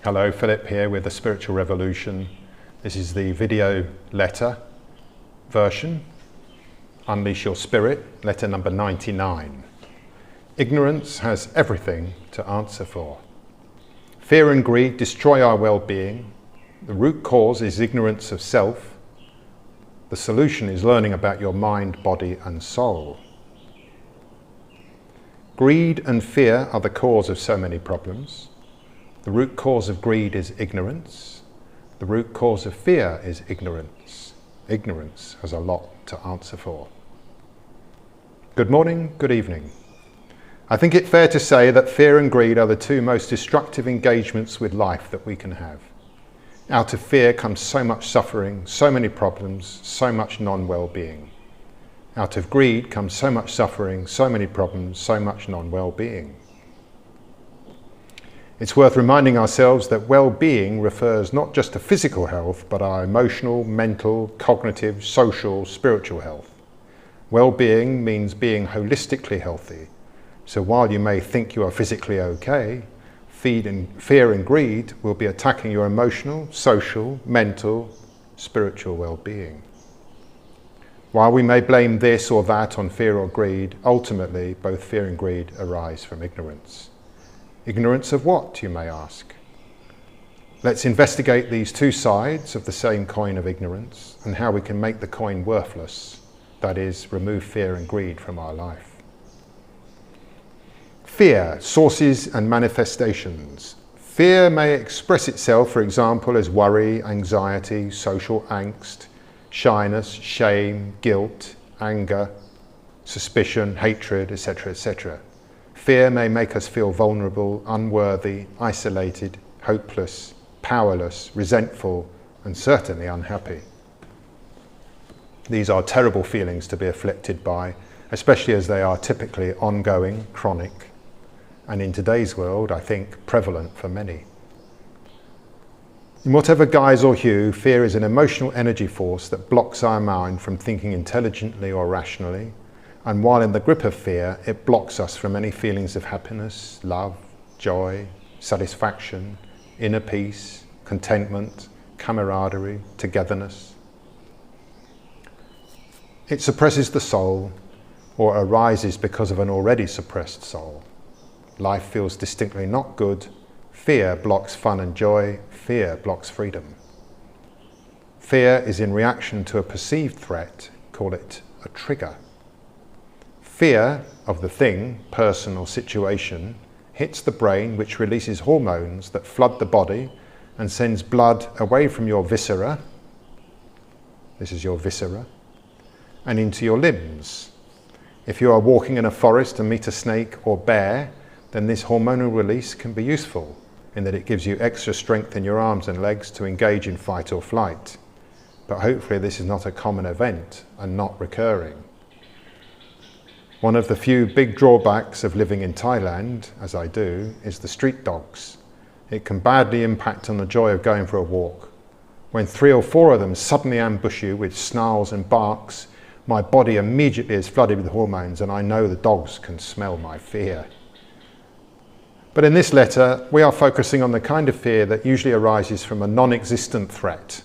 Hello, Philip here with the Spiritual Revolution. This is the video letter version. Unleash Your Spirit, letter number 99. Ignorance has everything to answer for. Fear and greed destroy our well-being. The root cause is ignorance of self. The solution is learning about your mind, body and soul. Greed and fear are the cause of so many problems. The root cause of greed is ignorance. The root cause of fear is ignorance. Ignorance has a lot to answer for. Good morning, good evening. I think it fair to say that fear and greed are the two most destructive engagements with life that we can have. Out of fear comes so much suffering, so many problems, so much non-well-being. Out of greed comes so much suffering, so many problems, so much non-well-being. It's worth reminding ourselves that well-being refers not just to physical health, but our emotional, mental, cognitive, social, spiritual health. Well-being means being holistically healthy. So while you may think you are physically okay, fear and greed will be attacking your emotional, social, mental, spiritual well-being. While we may blame this or that on fear or greed, ultimately both fear and greed arise from ignorance. Ignorance of what, you may ask? Let's investigate these two sides of the same coin of ignorance and how we can make the coin worthless, that is, remove fear and greed from our life. Fear, sources and manifestations. Fear may express itself, for example, as worry, anxiety, social angst, shyness, shame, guilt, anger, suspicion, hatred, etc., etc. Fear may make us feel vulnerable, unworthy, isolated, hopeless, powerless, resentful, and certainly unhappy. These are terrible feelings to be afflicted by, especially as they are typically ongoing, chronic, and in today's world, I think, prevalent for many. In whatever guise or hue, fear is an emotional energy force that blocks our mind from thinking intelligently or rationally, and while in the grip of fear, it blocks us from any feelings of happiness, love, joy, satisfaction, inner peace, contentment, camaraderie, togetherness. It suppresses the soul, or arises because of an already suppressed soul. Life feels distinctly not good. Fear blocks fun and joy. Fear blocks freedom. Fear is in reaction to a perceived threat. Call it a trigger. Fear of the thing, person or situation hits the brain, which releases hormones that flood the body and sends blood away from your viscera, this is your viscera, and into your limbs. If you are walking in a forest and meet a snake or bear, then this hormonal release can be useful in that it gives you extra strength in your arms and legs to engage in fight or flight. But hopefully this is not a common event and not recurring. One of the few big drawbacks of living in Thailand, as I do, is the street dogs. It can badly impact on the joy of going for a walk. When 3 or 4 of them suddenly ambush you with snarls and barks, my body immediately is flooded with hormones and I know the dogs can smell my fear. But in this letter, we are focusing on the kind of fear that usually arises from a non-existent threat,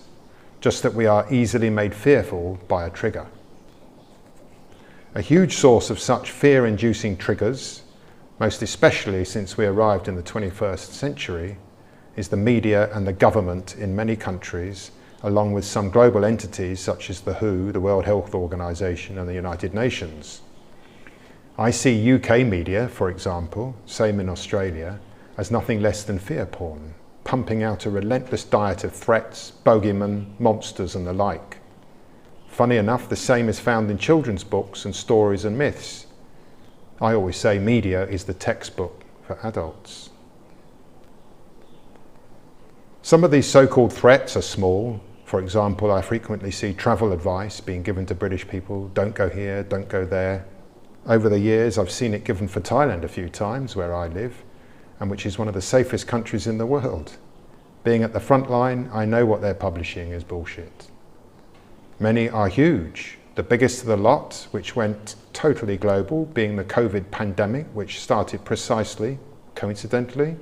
just that we are easily made fearful by a trigger. A huge source of such fear-inducing triggers, most especially since we arrived in the 21st century, is the media and the government in many countries, along with some global entities such as the WHO, the World Health Organization and the United Nations. I see UK media, for example, same in Australia, as nothing less than fear porn, pumping out a relentless diet of threats, bogeymen, monsters and the like. Funny enough, the same is found in children's books and stories and myths. I always say media is the textbook for adults. Some of these so-called threats are small. For example, I frequently see travel advice being given to British people, don't go here, don't go there. Over the years, I've seen it given for Thailand a few times, where I live, and which is one of the safest countries in the world. Being at the front line, I know what they're publishing is bullshit. Many are huge. The biggest of the lot, which went totally global, being the COVID pandemic, which started precisely, coincidentally,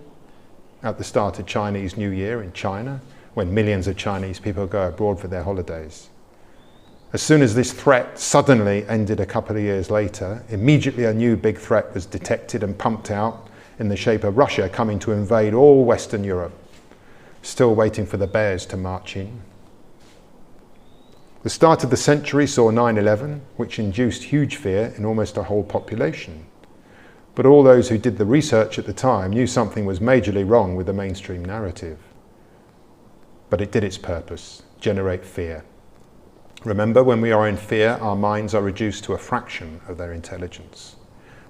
at the start of Chinese New Year in China, when millions of Chinese people go abroad for their holidays. As soon as this threat suddenly ended a couple of years later, immediately a new big threat was detected and pumped out in the shape of Russia coming to invade all Western Europe, still waiting for the bears to march in. The start of the century saw 9/11, which induced huge fear in almost a whole population. But all those who did the research at the time knew something was majorly wrong with the mainstream narrative. But it did its purpose, generate fear. Remember, when we are in fear, our minds are reduced to a fraction of their intelligence.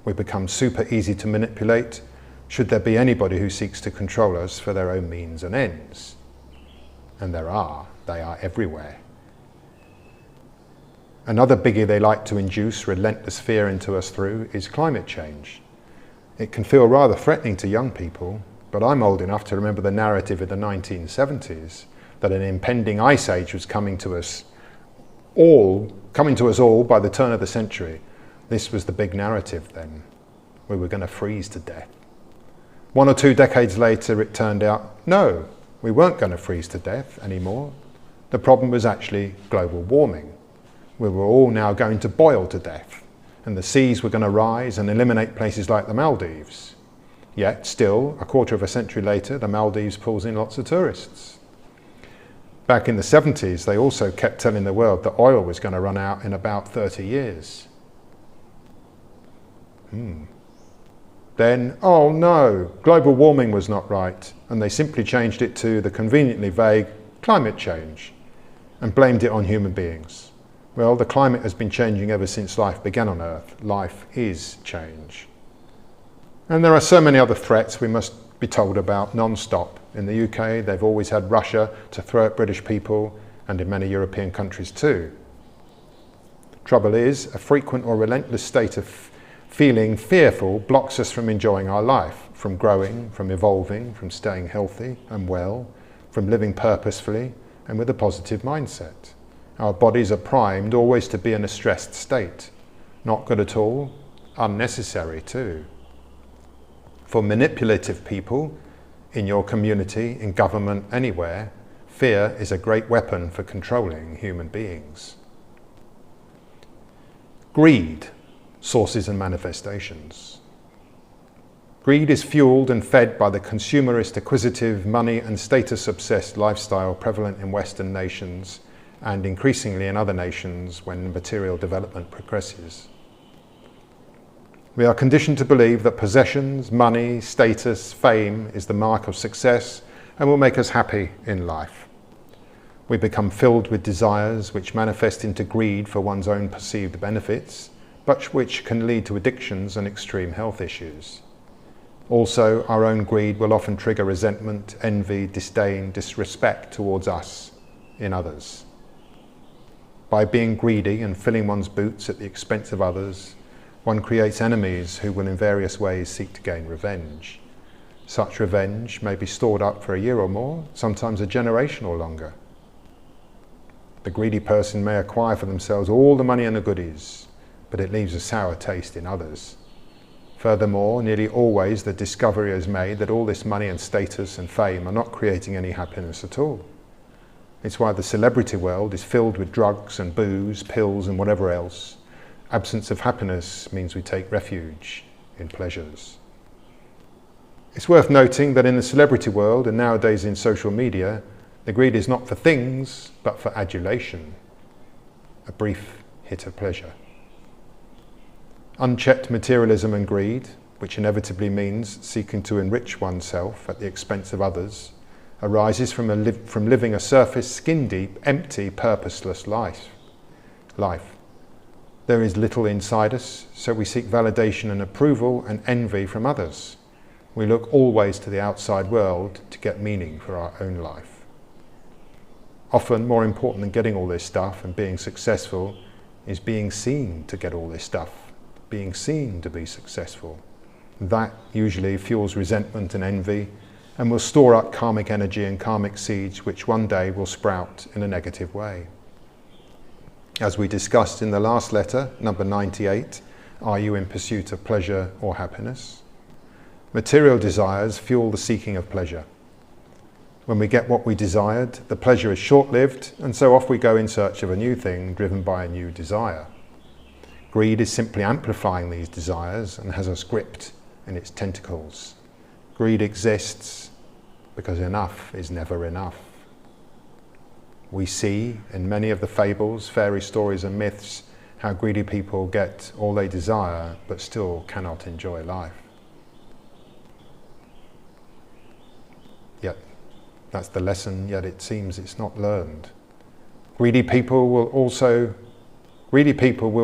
We become super easy to manipulate, should there be anybody who seeks to control us for their own means and ends. And they are everywhere. Another biggie they like to induce relentless fear into us through is climate change. It can feel rather threatening to young people, but I'm old enough to remember the narrative in the 1970s that an impending ice age was coming to us all by the turn of the century. This was the big narrative then. We were going to freeze to death. 1 or 2 decades later, it turned out, no, we weren't going to freeze to death anymore. The problem was actually global warming. We were all now going to boil to death, and the seas were going to rise and eliminate places like the Maldives. Yet, still, a quarter of a century later, the Maldives pulls in lots of tourists. Back in the 70s, they also kept telling the world that oil was going to run out in about 30 years. Then, oh no, global warming was not right, and they simply changed it to the conveniently vague climate change and blamed it on human beings. Well, the climate has been changing ever since life began on Earth. Life is change. And there are so many other threats we must be told about non-stop. In the UK, they've always had Russia to throw at British people, and in many European countries too. Trouble is, a frequent or relentless state of feeling fearful blocks us from enjoying our life, from growing, from evolving, from staying healthy and well, from living purposefully and with a positive mindset. Our bodies are primed always to be in a stressed state. Not good at all, unnecessary too. For manipulative people, in your community, in government, anywhere, fear is a great weapon for controlling human beings. Greed, sources and manifestations. Greed is fueled and fed by the consumerist, acquisitive, money and status-obsessed lifestyle prevalent in Western nations and increasingly in other nations when material development progresses. We are conditioned to believe that possessions, money, status, fame is the mark of success and will make us happy in life. We become filled with desires which manifest into greed for one's own perceived benefits, but which can lead to addictions and extreme health issues. Also, our own greed will often trigger resentment, envy, disdain, disrespect towards us in others. By being greedy and filling one's boots at the expense of others, one creates enemies who will in various ways seek to gain revenge. Such revenge may be stored up for a year or more, sometimes a generation or longer. The greedy person may acquire for themselves all the money and the goodies, but it leaves a sour taste in others. Furthermore, nearly always the discovery is made that all this money and status and fame are not creating any happiness at all. It's why the celebrity world is filled with drugs and booze, pills and whatever else. Absence of happiness means we take refuge in pleasures. It's worth noting that in the celebrity world and nowadays in social media, the greed is not for things, but for adulation, a brief hit of pleasure. Unchecked materialism and greed, which inevitably means seeking to enrich oneself at the expense of others, arises from living a surface, skin-deep, empty, purposeless life. There is little inside us, so we seek validation and approval and envy from others. We look always to the outside world to get meaning for our own life. Often more important than getting all this stuff and being successful is being seen to get all this stuff, being seen to be successful. That usually fuels resentment and envy and will store up karmic energy and karmic seeds which one day will sprout in a negative way. As we discussed in the last letter, number 98, are you in pursuit of pleasure or happiness? Material desires fuel the seeking of pleasure. When we get what we desired, the pleasure is short-lived, and so off we go in search of a new thing, driven by a new desire. Greed is simply amplifying these desires and has us gripped in its tentacles. Greed exists because enough is never enough. We see in many of the fables, fairy stories and myths how greedy people get all they desire but still cannot enjoy life. Yet that's the lesson, yet it seems it's not learned. Greedy people will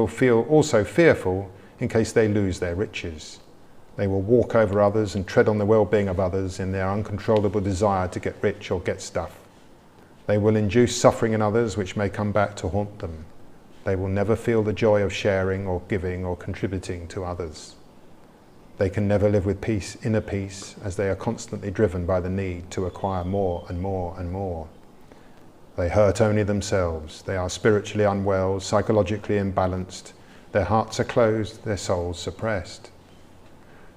feel also fearful in case they lose their riches. They will walk over others and tread on the well-being of others in their uncontrollable desire to get rich or get stuff. They will induce suffering in others which may come back to haunt them. They will never feel the joy of sharing or giving or contributing to others. They can never live with peace, inner peace, as they are constantly driven by the need to acquire more and more and more. They hurt only themselves. They are spiritually unwell, psychologically imbalanced. Their hearts are closed, their souls suppressed.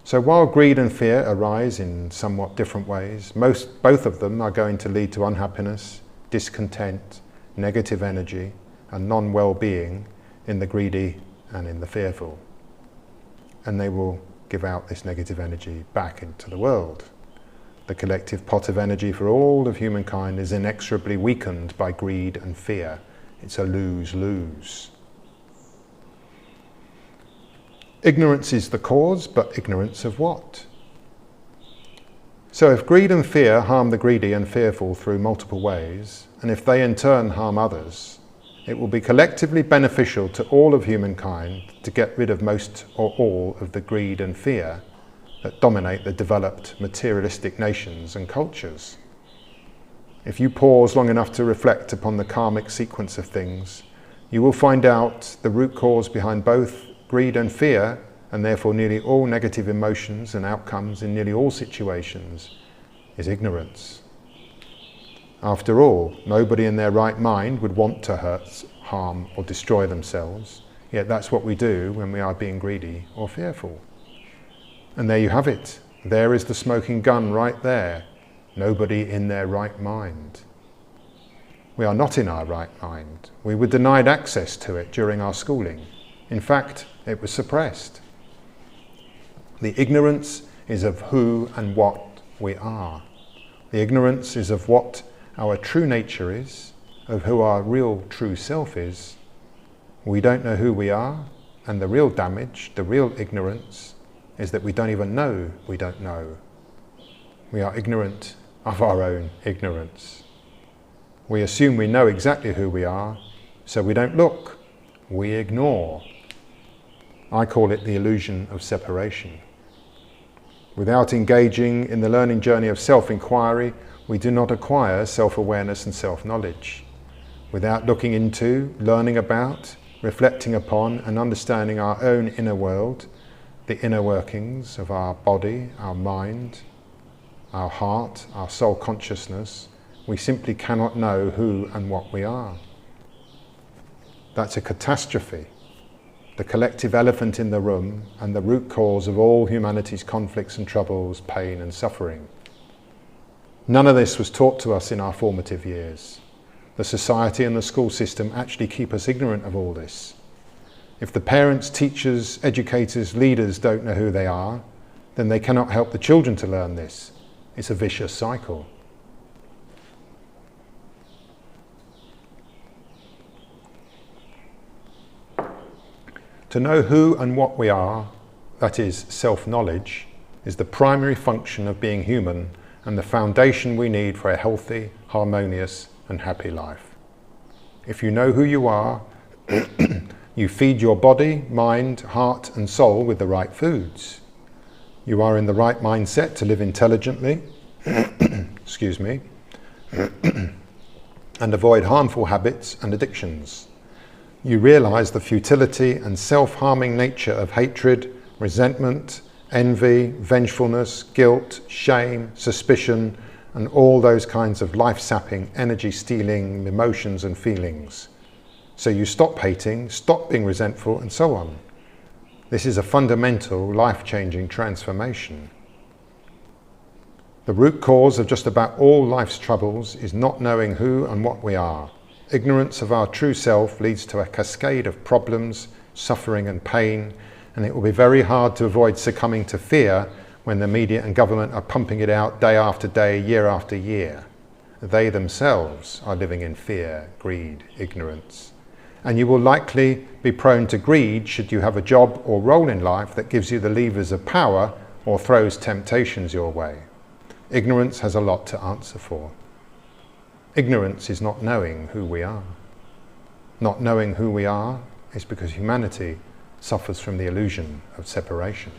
So while greed and fear arise in somewhat different ways, both of them are going to lead to unhappiness, discontent, negative energy, and non-well-being in the greedy and in the fearful. And they will give out this negative energy back into the world. The collective pot of energy for all of humankind is inexorably weakened by greed and fear. It's a lose-lose. Ignorance is the cause, but ignorance of what? So if greed and fear harm the greedy and fearful through multiple ways, and if they in turn harm others, it will be collectively beneficial to all of humankind to get rid of most or all of the greed and fear that dominate the developed materialistic nations and cultures. If you pause long enough to reflect upon the karmic sequence of things, you will find out the root cause behind both greed and fear, and therefore nearly all negative emotions and outcomes in nearly all situations, is ignorance. After all, nobody in their right mind would want to hurt, harm, or destroy themselves, yet that's what we do when we are being greedy or fearful. And there you have it. There is the smoking gun right there. Nobody in their right mind. We are not in our right mind. We were denied access to it during our schooling. In fact, it was suppressed. The ignorance is of who and what we are. The ignorance is of what our true nature is, of who our real true self is. We don't know who we are, and the real damage, the real ignorance, is that we don't even know we don't know. We are ignorant of our own ignorance. We assume we know exactly who we are, so we don't look, we ignore. I call it the illusion of separation. Without engaging in the learning journey of self-inquiry, we do not acquire self-awareness and self-knowledge. Without looking into, learning about, reflecting upon, and understanding our own inner world, the inner workings of our body, our mind, our heart, our soul consciousness, we simply cannot know who and what we are. That's a catastrophe. The collective elephant in the room and the root cause of all humanity's conflicts and troubles, pain and suffering. None of this was taught to us in our formative years. The society and the school system actually keep us ignorant of all this. If the parents, teachers, educators, leaders don't know who they are, then they cannot help the children to learn this. It's a vicious cycle. To know who and what we are, that is, self-knowledge, is the primary function of being human and the foundation we need for a healthy, harmonious and happy life. If you know who you are, you feed your body, mind, heart and soul with the right foods. You are in the right mindset to live intelligently, excuse me, and avoid harmful habits and addictions. You realize the futility and self-harming nature of hatred, resentment, envy, vengefulness, guilt, shame, suspicion, and all those kinds of life-sapping, energy-stealing emotions and feelings. So you stop hating, stop being resentful, and so on. This is a fundamental, life-changing transformation. The root cause of just about all life's troubles is not knowing who and what we are. Ignorance of our true self leads to a cascade of problems, suffering and pain, and it will be very hard to avoid succumbing to fear when the media and government are pumping it out day after day, year after year. They themselves are living in fear, greed, ignorance. And you will likely be prone to greed should you have a job or role in life that gives you the levers of power or throws temptations your way. Ignorance has a lot to answer for. Ignorance is not knowing who we are. Not knowing who we are is because humanity suffers from the illusion of separation.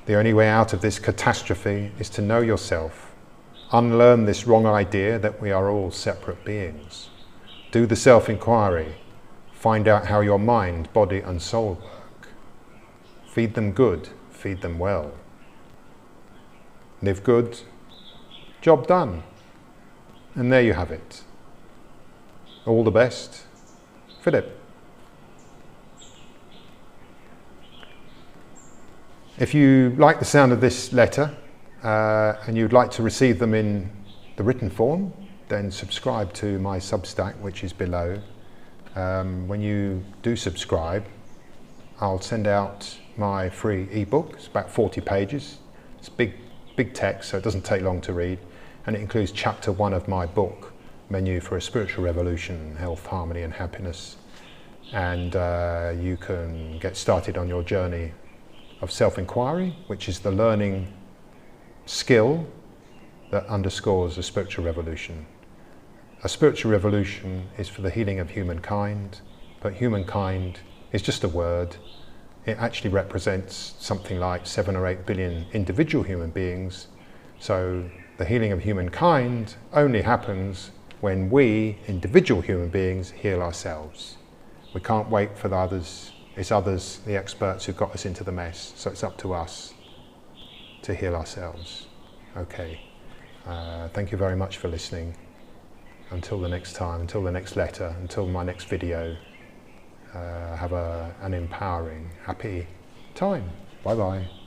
The only way out of this catastrophe is to know yourself, unlearn this wrong idea that we are all separate beings. Do the self-inquiry, find out how your mind, body and soul work. Feed them good, feed them well. Live good, job done. And there you have it. All the best, Philip. If you like the sound of this letter and you'd like to receive them in the written form, then subscribe to my Substack, which is below. When you do subscribe, I'll send out my free ebook. It's about 40 pages. It's big text, so it doesn't take long to read. And it includes chapter 1 of my book, Menu for a Spiritual Revolution, Health, Harmony and Happiness. And you can get started on your journey of self-inquiry, which is the learning skill that underscores a spiritual revolution. A spiritual revolution is for the healing of humankind, but humankind is just a word. It actually represents something like 7 or 8 billion individual human beings. So the healing of humankind only happens when we, individual human beings, heal ourselves. We can't wait for the others. It's others, the experts, who got us into the mess. So it's up to us to heal ourselves. Okay. Thank you very much for listening. Until the next time, until the next letter, until my next video, have an empowering, happy time. Bye-bye.